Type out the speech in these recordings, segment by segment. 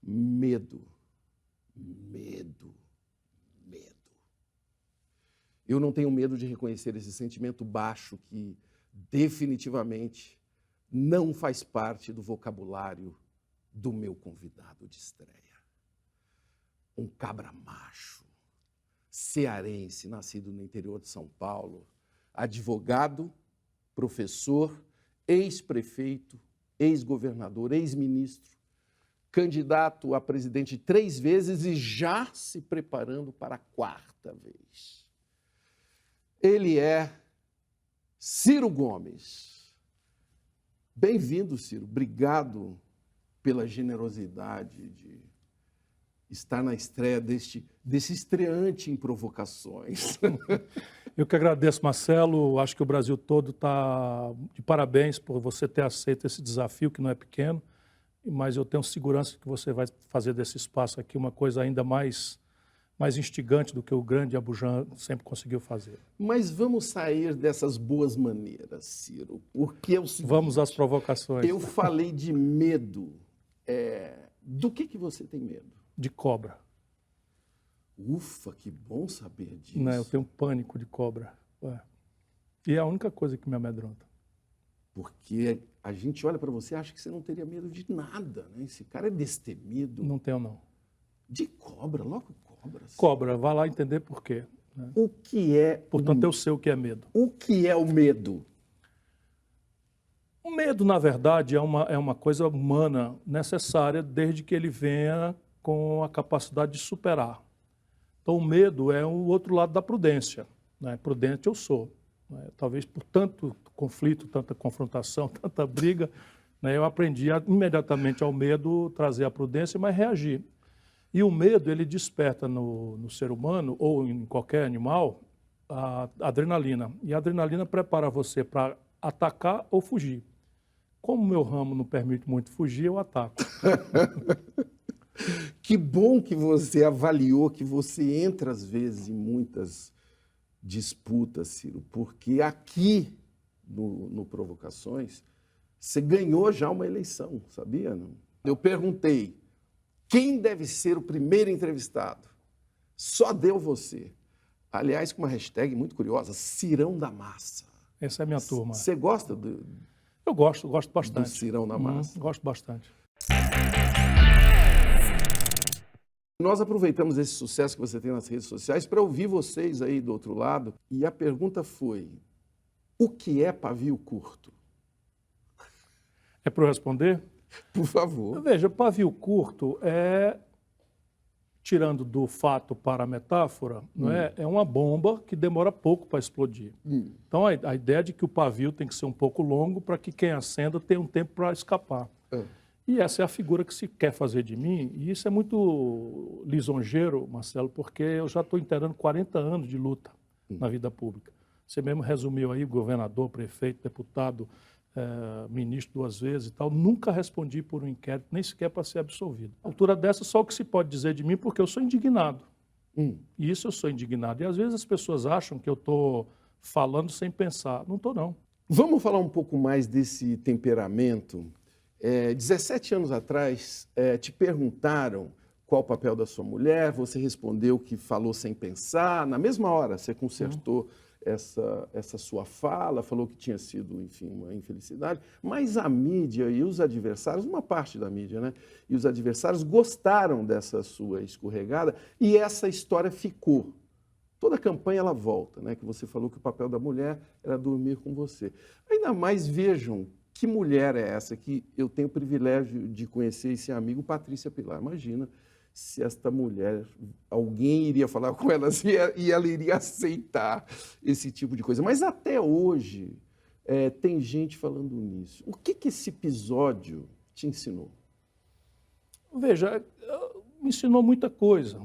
Medo. Medo. Medo. Eu não tenho medo de reconhecer esse sentimento baixo que definitivamente não faz parte do vocabulário do meu convidado de estreia. Um cabra macho, cearense, nascido no interior de São Paulo, advogado, professor, ex-prefeito, ex-governador, ex-ministro, candidato a presidente 3 vezes e já se preparando para a 4ª vez. Ele é Ciro Gomes. Bem-vindo, Ciro. Obrigado pela generosidade de estar na estreia desse estreante em provocações. Eu que agradeço, Marcelo. Acho que o Brasil todo está de parabéns por você ter aceito esse desafio, que não é pequeno, mas eu tenho segurança que você vai fazer desse espaço aqui uma coisa ainda mais instigante do que o grande Abujam sempre conseguiu fazer. Mas vamos sair dessas boas maneiras, Ciro, porque é o seguinte... Vamos às provocações. Eu falei de medo. Do que você tem medo? De cobra. Ufa, que bom saber disso. Não, eu tenho pânico de cobra. E é a única coisa que me amedronta. Porque a gente olha para você e acha que você não teria medo de nada, né? Esse cara é destemido. Não tenho, não. De cobra, logo cobras. Cobra, vá lá entender por quê. Né? O que é... Portanto, eu sei o que é medo. O que é o medo? O medo, na verdade, é uma coisa humana necessária desde que ele venha com a capacidade de superar. Então, o medo é o outro lado da prudência. Né? Prudente eu sou. Né? Talvez por tanto conflito, tanta confrontação, tanta briga, né? Eu aprendi imediatamente ao medo trazer a prudência, mas reagir. E o medo, ele desperta no ser humano, ou em qualquer animal, a adrenalina. E a adrenalina prepara você para atacar ou fugir. Como o meu ramo não permite muito fugir, eu ataco. Que bom que você avaliou, que você entra, às vezes, em muitas disputas, Ciro, porque aqui, no Provocações, você ganhou já uma eleição, sabia? Não? Eu perguntei, quem deve ser o primeiro entrevistado? Só deu você. Aliás, com uma hashtag muito curiosa, Cirão da Massa. Essa é a minha turma. Você gosta do... Eu gosto bastante. Do Cirão da Massa? Gosto bastante. Nós aproveitamos esse sucesso que você tem nas redes sociais para ouvir vocês aí do outro lado. E a pergunta foi, o que é pavio curto? É para eu responder? Por favor. Veja, pavio curto é, tirando do fato para a metáfora, não é uma bomba que demora pouco para explodir. Então, a ideia de que o pavio tem que ser um pouco longo para que quem acenda tenha um tempo para escapar. E essa é a figura que se quer fazer de mim, e isso é muito lisonjeiro, Marcelo, porque eu já estou inteirando 40 anos de luta na vida pública. Você mesmo resumiu aí, governador, prefeito, deputado, ministro 2 vezes e tal, nunca respondi por um inquérito, nem sequer para ser absolvido. À altura dessa, só o que se pode dizer de mim, porque eu sou indignado. E isso eu sou indignado. E às vezes as pessoas acham que eu estou falando sem pensar. Não estou, não. Vamos falar um pouco mais desse temperamento. 17 anos atrás, te perguntaram qual o papel da sua mulher, você respondeu que falou sem pensar, na mesma hora você consertou essa sua fala, falou que tinha sido, enfim, uma infelicidade, mas a mídia e os adversários, uma parte da mídia, né, e os adversários gostaram dessa sua escorregada e essa história ficou. Toda a campanha ela volta, né, que você falou que o papel da mulher era dormir com você. Ainda mais vejam que mulher é essa que eu tenho o privilégio de conhecer esse amigo, Patrícia Pilar. Imagina se esta mulher, alguém iria falar com ela e ela iria aceitar esse tipo de coisa. Mas até hoje tem gente falando nisso. O que esse episódio te ensinou? Veja, me ensinou muita coisa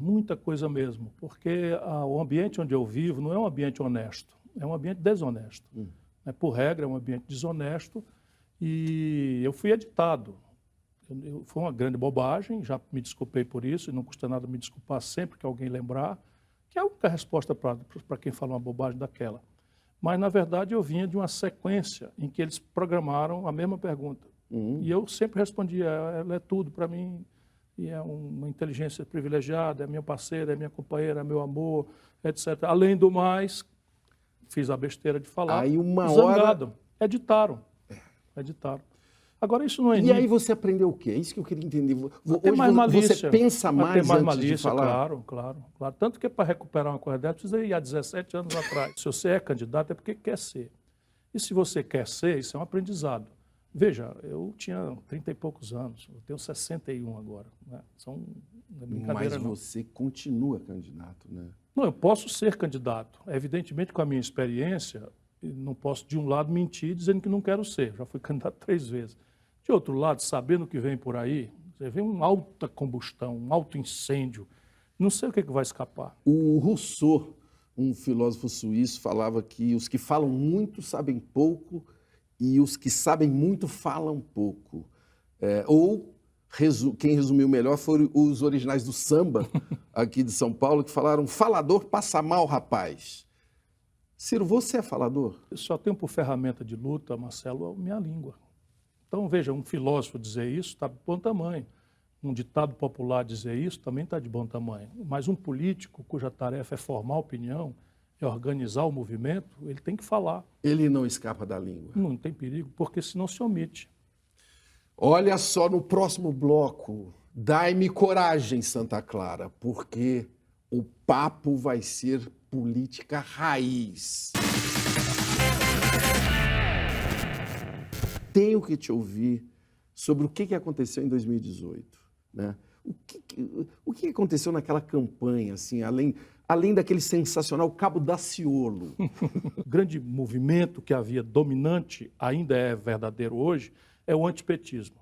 mesmo, porque o ambiente onde eu vivo não é um ambiente honesto, é um ambiente desonesto. Por regra, é um ambiente desonesto. E eu fui editado. Foi uma grande bobagem, já me desculpei por isso, e não custa nada me desculpar sempre que alguém lembrar, que é a única resposta para quem fala uma bobagem daquela. Mas, na verdade, eu vinha de uma sequência em que eles programaram a mesma pergunta. E eu sempre respondia, ela é tudo para mim, e é uma inteligência privilegiada, é minha parceira, é minha companheira, é meu amor, etc. Além do mais, fiz a besteira de falar. Aí uma zangado. hora... Editaram. Agora, isso não é... E aí você aprendeu o quê? É isso que eu queria entender. Ter mais malícia. Você pensa mais mais antes malícia, de falar? claro. Tanto que para recuperar uma coisa dessa, precisa ir há 17 anos atrás. Se você é candidato, é porque quer ser. E se você quer ser, isso é um aprendizado. Veja, eu tinha 30 e poucos anos, eu tenho 61 agora. Né? Não é brincadeira, Mas você continua candidato, né? Não, eu posso ser candidato. Evidentemente, com a minha experiência, não posso, de um lado, mentir dizendo que não quero ser. Já fui candidato 3 vezes. De outro lado, sabendo o que vem por aí, você vê uma alta combustão, um alto incêndio, não sei o que vai escapar. O Rousseau, um filósofo suíço, falava que os que falam muito sabem pouco e os que sabem muito falam pouco. Quem resumiu melhor foram os originais do samba, aqui de São Paulo, que falaram: falador passa mal, rapaz. Ciro, você é falador? Eu só tenho por ferramenta de luta, Marcelo, a minha língua. Então, veja, um filósofo dizer isso está de bom tamanho. Um ditado popular dizer isso também está de bom tamanho. Mas um político cuja tarefa é formar opinião, é organizar o movimento, ele tem que falar. Ele não escapa da língua. Não tem perigo, porque senão se omite. Olha só, no próximo bloco, dai-me coragem, Santa Clara, porque o papo vai ser política raiz. Tenho que te ouvir sobre o que aconteceu em 2018, né? O que aconteceu naquela campanha, assim, além daquele sensacional Cabo Daciolo? O grande movimento que havia dominante, ainda é verdadeiro hoje, é o antipetismo.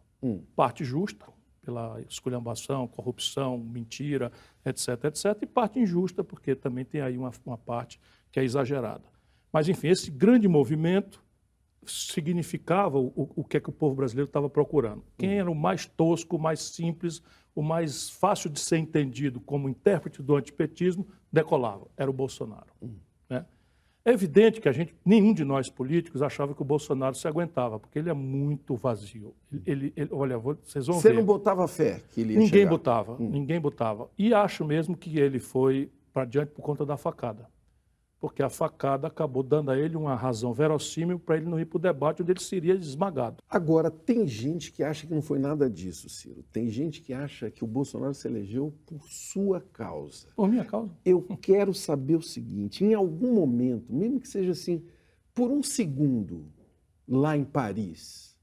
Parte justa, pela esculhambação, corrupção, mentira, etc., e parte injusta, porque também tem aí uma parte que é exagerada. Mas, enfim, esse grande movimento significava o que é que o povo brasileiro estava procurando. Quem era o mais tosco, o mais simples, o mais fácil de ser entendido como intérprete do antipetismo, decolava. Era o Bolsonaro. Né? É evidente que nenhum de nós políticos achava que o Bolsonaro se aguentava, porque ele é muito vazio. Olha, vocês vão ver. Você não botava fé que ele ia chegar? Ninguém botava. E acho mesmo que ele foi para diante por conta da facada. Porque a facada acabou dando a ele uma razão verossímil para ele não ir para o debate onde ele seria esmagado. Agora, tem gente que acha que não foi nada disso, Ciro. Tem gente que acha que o Bolsonaro se elegeu por sua causa. Por minha causa? Eu quero saber o seguinte: em algum momento, mesmo que seja assim, por um segundo, lá em Paris,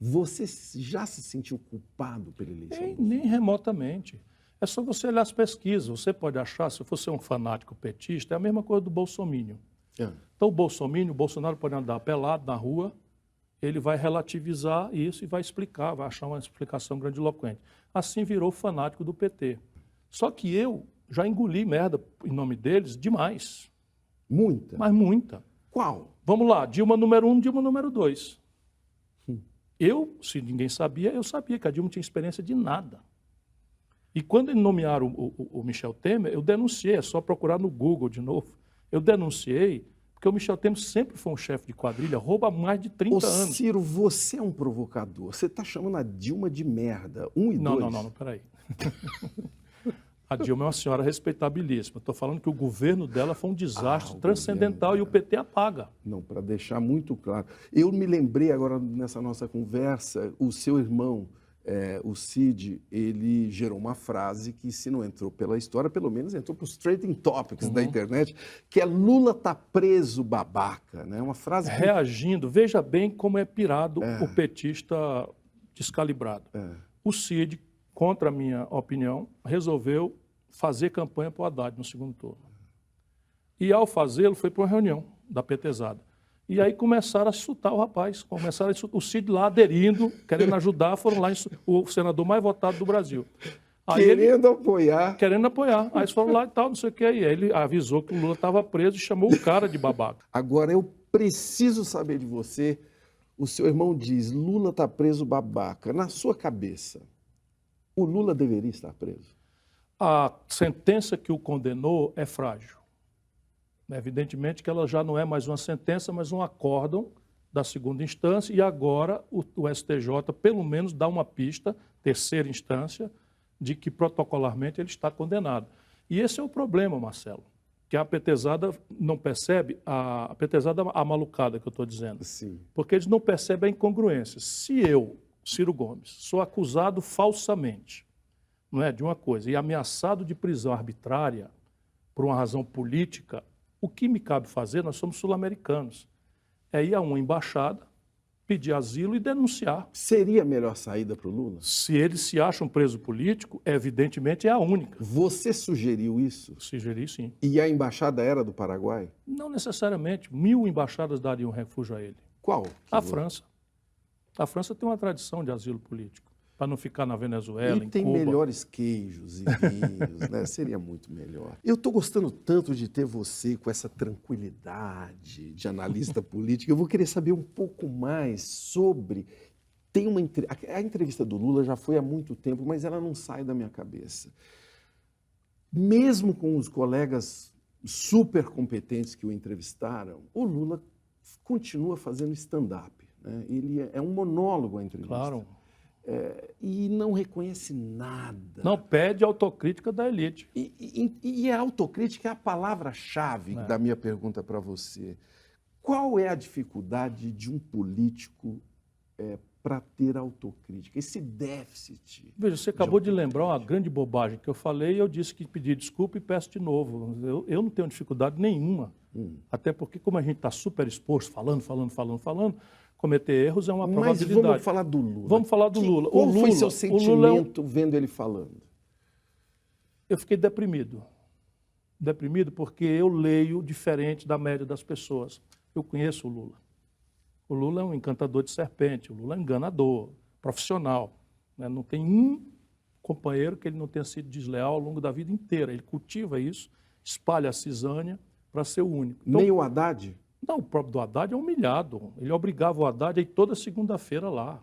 você já se sentiu culpado pela eleição? Nem remotamente. É só você olhar as pesquisas. Você pode achar, se você é um fanático petista, é a mesma coisa do bolsomínio. Então, o Bolsonaro pode andar pelado na rua, ele vai relativizar isso e vai explicar, vai achar uma explicação grandiloquente. Assim virou fanático do PT. Só que eu já engoli merda em nome deles demais. Muita? Mas muita. Qual? Vamos lá, Dilma número 1, Dilma número 2. Se ninguém sabia, eu sabia que a Dilma não tinha experiência de nada. E quando nomearam o Michel Temer, eu denunciei, é só procurar no Google de novo. Eu denunciei, porque o Michel Temer sempre foi um chefe de quadrilha, rouba há mais de 30 anos. Ciro, você é um provocador. Você está chamando a Dilma de merda. 1 e 2. Não, peraí. A Dilma é uma senhora respeitabilíssima. Estou falando que o governo dela foi um desastre transcendental e o PT apaga. Não, para deixar muito claro. Eu me lembrei agora nessa nossa conversa, o seu irmão, o Cid, ele gerou uma frase que, se não entrou pela história, pelo menos entrou para os trending topics da internet, que é Lula tá preso, babaca. Né? Uma frase que... Reagindo, veja bem como é pirado o petista descalibrado. O Cid, contra a minha opinião, resolveu fazer campanha para o Haddad no segundo turno. E, ao fazê-lo, foi para uma reunião da petezada. E aí começaram a chutar o rapaz, o Cid lá aderindo, querendo ajudar, foram lá, o senador mais votado do Brasil. Aí querendo apoiar. Querendo apoiar. Aí eles foram lá e tal, não sei o que. Aí ele avisou que o Lula estava preso e chamou o cara de babaca. Agora, eu preciso saber de você. O seu irmão diz, Lula está preso, babaca. Na sua cabeça, o Lula deveria estar preso? A sentença que o condenou é frágil. Evidentemente que ela já não é mais uma sentença, mas um acórdão da segunda instância, e agora o STJ, pelo menos, dá uma pista, terceira instância, de que protocolarmente ele está condenado. E esse é o problema, Marcelo, que a petezada não percebe, a petezada amalucada que eu estou dizendo, Sim. porque eles não percebem a incongruência. Se eu, Ciro Gomes, sou acusado falsamente, não é, de uma coisa, e ameaçado de prisão arbitrária por uma razão política, o que me cabe fazer, nós somos sul-americanos, é ir a uma embaixada, pedir asilo e denunciar. Seria a melhor saída para o Lula? Se eles se acham preso político, evidentemente é a única. Você sugeriu isso? Sugeri, sim. E a embaixada era do Paraguai? Não necessariamente. 1000 embaixadas dariam refúgio a ele. Qual? A França. A França tem uma tradição de asilo político, para não ficar na Venezuela, E em tem Cuba. melhores queijos e vinhos, né? Seria muito melhor. Eu estou gostando tanto de ter você com essa tranquilidade de analista político. Eu vou querer saber um pouco mais sobre... A entrevista do Lula já foi há muito tempo, mas ela não sai da minha cabeça. Mesmo com os colegas super competentes que o entrevistaram, o Lula continua fazendo stand-up, né? Ele é um monólogo a entrevista. Claro. E não reconhece nada. Não pede autocrítica da elite. E a autocrítica é a palavra-chave da minha pergunta para você. Qual é a dificuldade de um político para ter autocrítica? Esse déficit. Veja, você acabou de lembrar uma grande bobagem que eu falei e eu disse que pedi desculpa e peço de novo. Eu não tenho dificuldade nenhuma. Até porque, como a gente está super exposto, falando, cometer erros é uma probabilidade. Mas vamos falar do Lula. Vamos falar do Lula. Qual foi seu sentimento vendo ele falando? Eu fiquei deprimido. Deprimido porque eu leio diferente da média das pessoas. Eu conheço o Lula. O Lula é um encantador de serpente, o Lula é enganador, profissional, né? Não tem um companheiro que ele não tenha sido desleal ao longo da vida inteira. Ele cultiva isso, espalha a cisânia para ser o único. Então, nem o Haddad? Não, o próprio do Haddad é humilhado. Ele obrigava o Haddad a ir toda segunda-feira lá.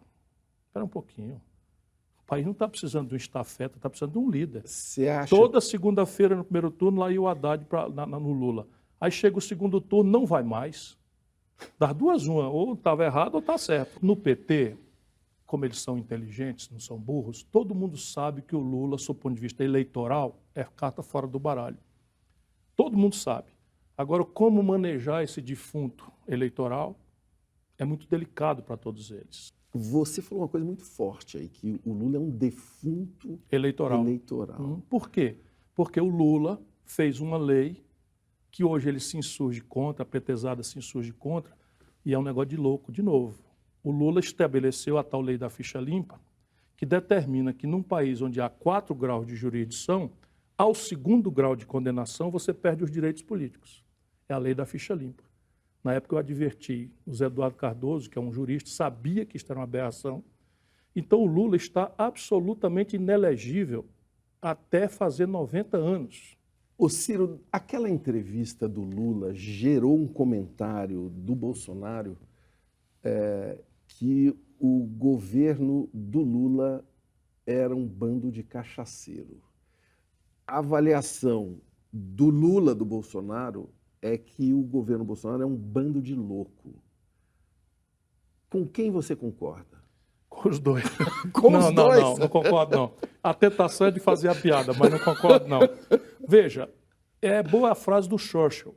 Espera um pouquinho. O país não está precisando de um estafeta, está precisando de um líder. Você acha? Toda segunda-feira no primeiro turno, lá ia o Haddad no Lula. Aí chega o segundo turno, não vai mais. Das duas, uma, ou estava errado ou está certo. No PT, como eles são inteligentes, não são burros, todo mundo sabe que o Lula, sob o ponto de vista eleitoral, é carta fora do baralho. Todo mundo sabe. Agora, como manejar esse defunto eleitoral é muito delicado para todos eles. Você falou uma coisa muito forte aí, que o Lula é um defunto eleitoral. Por quê? Porque o Lula fez uma lei que hoje ele se insurge contra, a petezada se insurge contra, e é um negócio de louco, de novo. O Lula estabeleceu a tal lei da ficha limpa, que determina que num país onde há 4 graus de jurisdição, ao 2º grau de condenação, você perde os direitos políticos. É a lei da ficha limpa. Na época eu adverti, o Zé Eduardo Cardoso, que é um jurista, sabia que isso era uma aberração. Então o Lula está absolutamente inelegível até fazer 90 anos. Ô Ciro, aquela entrevista do Lula gerou um comentário do Bolsonaro que o governo do Lula era um bando de cachaceiro. A avaliação do Lula, do Bolsonaro, é que o governo Bolsonaro é um bando de louco. Com quem você concorda? Com os dois. Com os dois? Não concordo não. A tentação é de fazer a piada, mas não concordo não. Veja, é boa a frase do Churchill,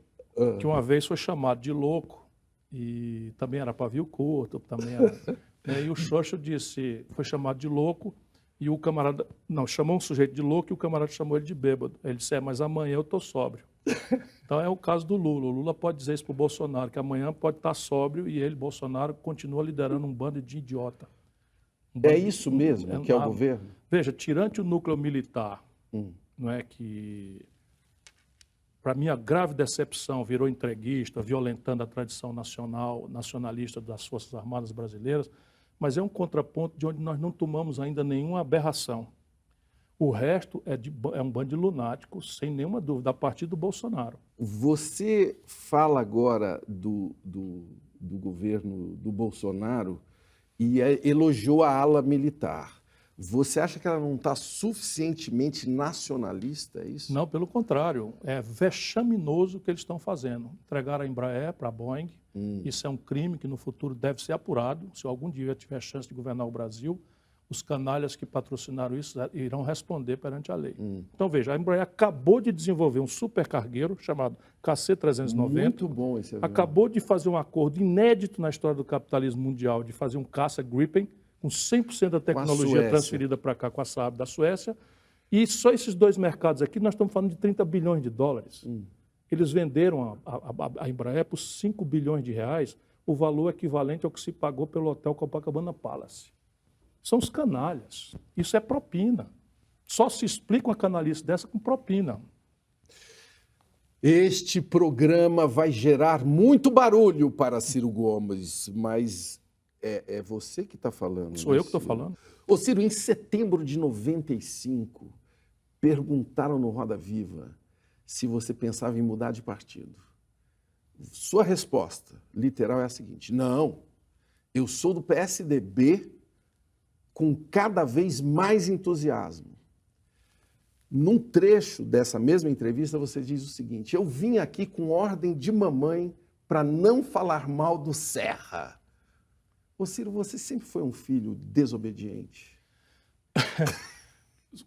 que uma vez foi chamado de louco, e também era pavio curto, também era... E o Churchill disse, foi chamado de louco, e o camarada... Não, chamou um sujeito de louco e o camarada chamou ele de bêbado. Ele disse, mas amanhã eu estou sóbrio. Então é o caso do Lula. O Lula pode dizer isso para o Bolsonaro, que amanhã pode estar sóbrio e ele, Bolsonaro, continua liderando um bando de idiota. É isso mesmo que é o governo? Veja, tirante o núcleo militar, não é que, para minha grave decepção, virou entreguista, violentando a tradição nacionalista das Forças Armadas brasileiras, mas é um contraponto de onde nós não tomamos ainda nenhuma aberração. O resto é um bando de lunáticos, sem nenhuma dúvida, a partir do Bolsonaro. Você fala agora do governo do Bolsonaro e elogiou a ala militar. Você acha que ela não está suficientemente nacionalista, é isso? Não, pelo contrário. É vexaminoso o que eles estão fazendo. Entregar a Embraer para a Boeing, isso é um crime que no futuro deve ser apurado. Se algum dia tiver chance de governar o Brasil, os canalhas que patrocinaram isso irão responder perante a lei. Então, veja, a Embraer acabou de desenvolver um supercargueiro chamado KC-390. Muito bom esse avião. Acabou de fazer um acordo inédito na história do capitalismo mundial, de fazer um caça Gripen, com 100% da tecnologia transferida para cá com a Saab da Suécia. E só esses dois mercados aqui, nós estamos falando de 30 bilhões de dólares. Eles venderam a Embraer por 5 bilhões de reais, o valor equivalente ao que se pagou pelo Hotel Copacabana Palace. São os canalhas. Isso é propina. Só se explica uma canalice dessa com propina. Este programa vai gerar muito barulho para Ciro Gomes, mas é você que está falando. Sou eu que estou falando. Ô Ciro, em setembro de 95, perguntaram no Roda Viva se você pensava em mudar de partido. Sua resposta literal é a seguinte: não, eu sou do PSDB com cada vez mais entusiasmo. Num trecho dessa mesma entrevista, você diz o seguinte: eu vim aqui com ordem de mamãe para não falar mal do Serra. Ô Ciro, você sempre foi um filho desobediente?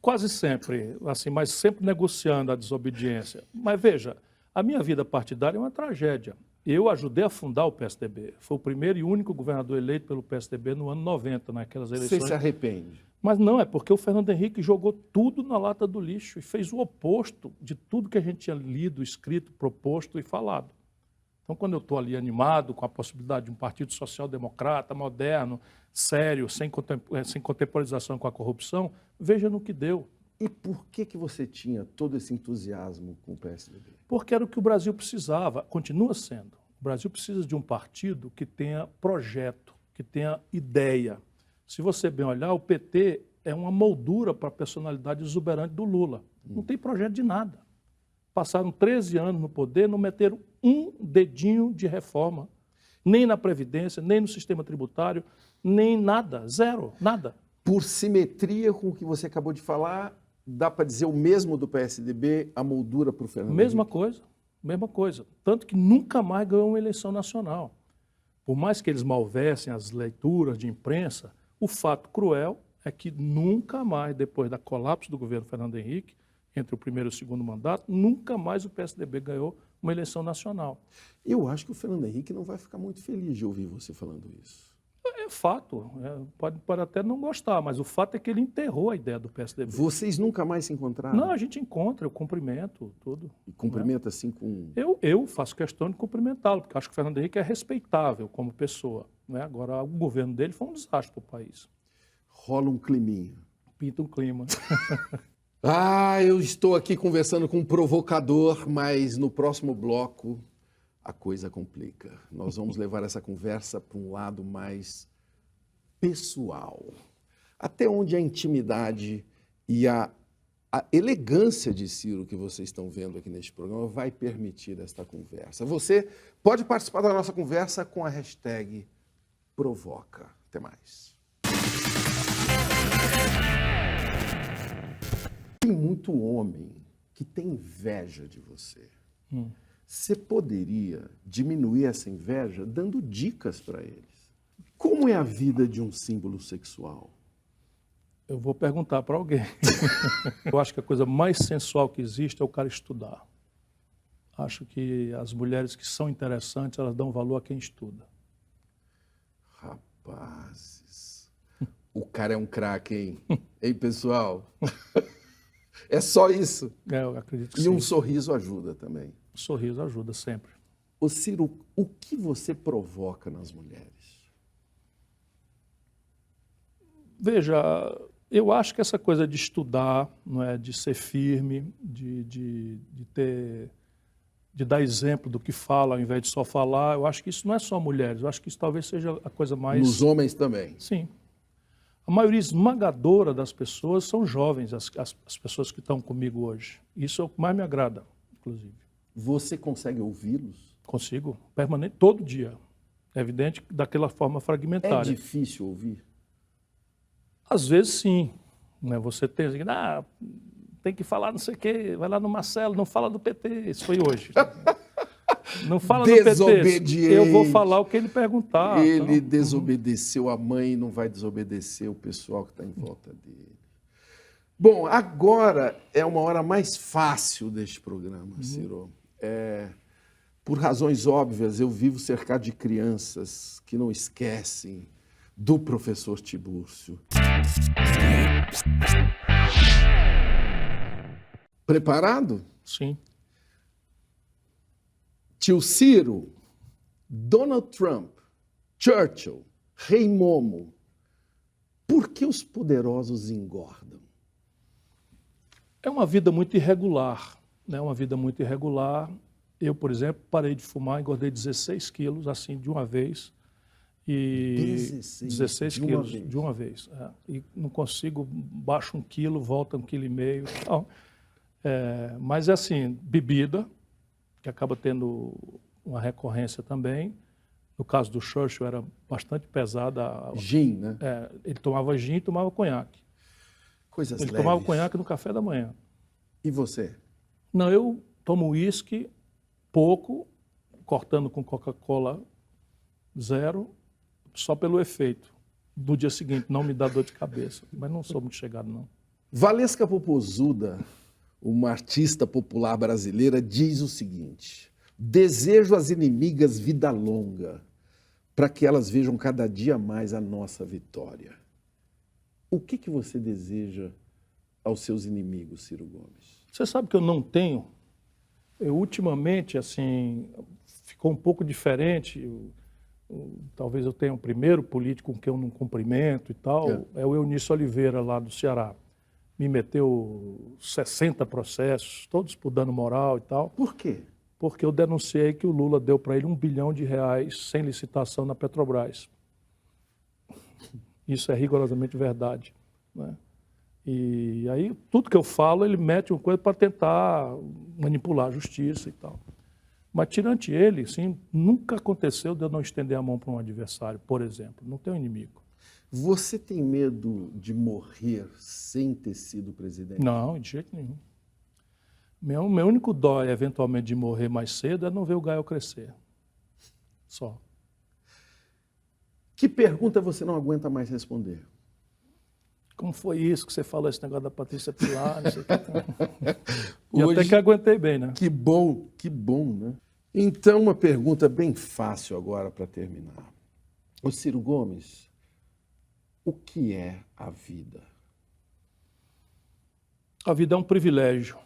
Quase sempre, assim, mas sempre negociando a desobediência. Mas veja, a minha vida partidária é uma tragédia. Eu ajudei a fundar o PSDB. Foi o primeiro e único governador eleito pelo PSDB no ano 90, naquelas eleições. Você se arrepende? Mas não, é porque o Fernando Henrique jogou tudo na lata do lixo e fez o oposto de tudo que a gente tinha lido, escrito, proposto e falado. Então, quando eu estou ali animado com a possibilidade de um partido social-democrata, moderno, sério, sem contemporização com a corrupção, veja no que deu. E por que você tinha todo esse entusiasmo com o PSDB? Porque era o que o Brasil precisava, continua sendo. O Brasil precisa de um partido que tenha projeto, que tenha ideia. Se você bem olhar, o PT é uma moldura para a personalidade exuberante do Lula. Não tem projeto de nada. Passaram 13 anos no poder, não meteram um dedinho de reforma. Nem na Previdência, nem no sistema tributário, nem nada. Zero, nada. Por simetria com o que você acabou de falar, dá para dizer o mesmo do PSDB, a moldura para o Fernando Mesma Henrique? coisa, mesma coisa. Tanto que nunca mais ganhou uma eleição nacional. Por mais que eles malversem as leituras de imprensa, o fato cruel é que nunca mais, depois do colapso do governo Fernando Henrique, entre o primeiro e o segundo mandato, nunca mais o PSDB ganhou uma eleição nacional. Eu acho que o Fernando Henrique não vai ficar muito feliz de ouvir você falando isso. É fato, pode até não gostar, mas o fato é que ele enterrou a ideia do PSDB. Vocês nunca mais se encontraram? Não, a gente encontra, eu cumprimento tudo. E cumprimenta assim com... Eu faço questão de cumprimentá-lo, porque acho que o Fernando Henrique é respeitável como pessoa. Né? Agora, o governo dele foi um desastre para o país. Rola um climinha. Pinta um clima. Eu estou aqui conversando com um provocador, mas no próximo bloco a coisa complica. Nós vamos levar essa conversa para um lado mais pessoal. Até onde a intimidade e a elegância de Ciro que vocês estão vendo aqui neste programa vai permitir esta conversa. Você pode participar da nossa conversa com a hashtag Provoca. Até mais. Tem muito homem que tem inveja de você. Você poderia diminuir essa inveja dando dicas para eles. Como é a vida de um símbolo sexual? Eu vou perguntar para alguém. Eu acho que a coisa mais sensual que existe é o cara estudar. Acho que as mulheres que são interessantes, elas dão valor a quem estuda. Rapazes, o cara é um craque, hein? Hein, pessoal? É só isso. Eu acredito que E sim. um sorriso ajuda também. O sorriso ajuda sempre. Ô Ciro, o que você provoca nas mulheres? Veja, eu acho que essa coisa de estudar, não é, de ser firme, de dar exemplo do que fala, ao invés de só falar, eu acho que isso não é só mulheres, eu acho que isso talvez seja a coisa mais... Nos homens também. Sim. A maioria esmagadora das pessoas são jovens, as pessoas que estão comigo hoje. Isso é o que mais me agrada, inclusive. Você consegue ouvi-los? Consigo, permanente, todo dia. É evidente que daquela forma É fragmentária. difícil ouvir? Às vezes sim. Né? Você tem que falar não sei o quê, vai lá no Marcelo, não fala do PT. Isso foi hoje. Não fala do PT. Desobediente. Eu vou falar o que ele perguntar. Ele então. desobedeceu a mãe e não vai desobedecer o pessoal que está em volta dele. Bom, agora é uma hora mais fácil deste programa, Ciro. Por razões óbvias, eu vivo cercado de crianças que não esquecem do professor Tibúrcio. Preparado? Sim. Tio Ciro, Donald Trump, Churchill, Rei Momo, por que os poderosos engordam? É uma vida muito irregular, né? Uma vida muito irregular. Eu, por exemplo, parei de fumar, engordei 16 quilos, assim, de uma vez. E 16 quilos de uma vez. E não consigo, baixo 1 quilo, volta 1,5 quilo. Então, mas é assim, bebida, que acaba tendo uma recorrência também. No caso do Churchill, era bastante pesada. Gin, né? Ele tomava gin e tomava conhaque. Coisas Ele leves. tomava conhaque no café da manhã. E você? Não, eu tomo uísque pouco, cortando com Coca-Cola zero, só pelo efeito. No dia seguinte, não me dá dor de cabeça. Mas não sou muito chegado, não. Valesca Popozuda, uma artista popular brasileira, diz o seguinte: desejo às inimigas vida longa, para que elas vejam cada dia mais a nossa vitória. O que você deseja aos seus inimigos, Ciro Gomes? Você sabe que eu não tenho. Ultimamente, assim, ficou um pouco diferente. Talvez eu tenha um primeiro político com quem eu não cumprimento e tal. É o Eunício Oliveira, lá do Ceará. Me meteu 60 processos, todos por dano moral e tal. Por quê? Porque eu denunciei que o Lula deu para ele R$1 bilhão sem licitação na Petrobras. Isso é rigorosamente verdade, né? E aí, tudo que eu falo, ele mete uma coisa para tentar manipular a justiça e tal. Mas, tirante ele, assim, nunca aconteceu de eu não estender a mão para um adversário, por exemplo. Não tenho inimigo. Você tem medo de morrer sem ter sido presidente? Não, de jeito nenhum. Meu único dó, eventualmente, de morrer mais cedo é não ver o Gael crescer. Só. Que pergunta você não aguenta mais responder? Como foi isso que você falou, esse negócio da Patrícia Pilar, não sei o que. E Hoje, até que aguentei bem, né? Que bom, né? Então, uma pergunta bem fácil agora para terminar. Ô Ciro Gomes, o que é a vida? A vida é um privilégio.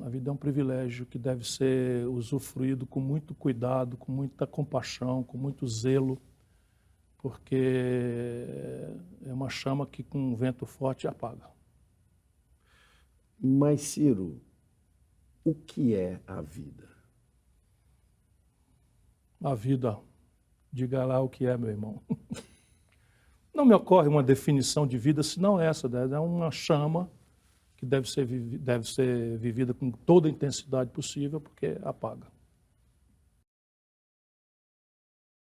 A vida é um privilégio que deve ser usufruído com muito cuidado, com muita compaixão, com muito zelo, porque é uma chama que com um vento forte apaga. Mas, Ciro, o que é a vida? A vida, diga lá o que é, meu irmão. Não me ocorre uma definição de vida senão essa, é uma chama que deve ser vivida com toda a intensidade possível, porque apaga.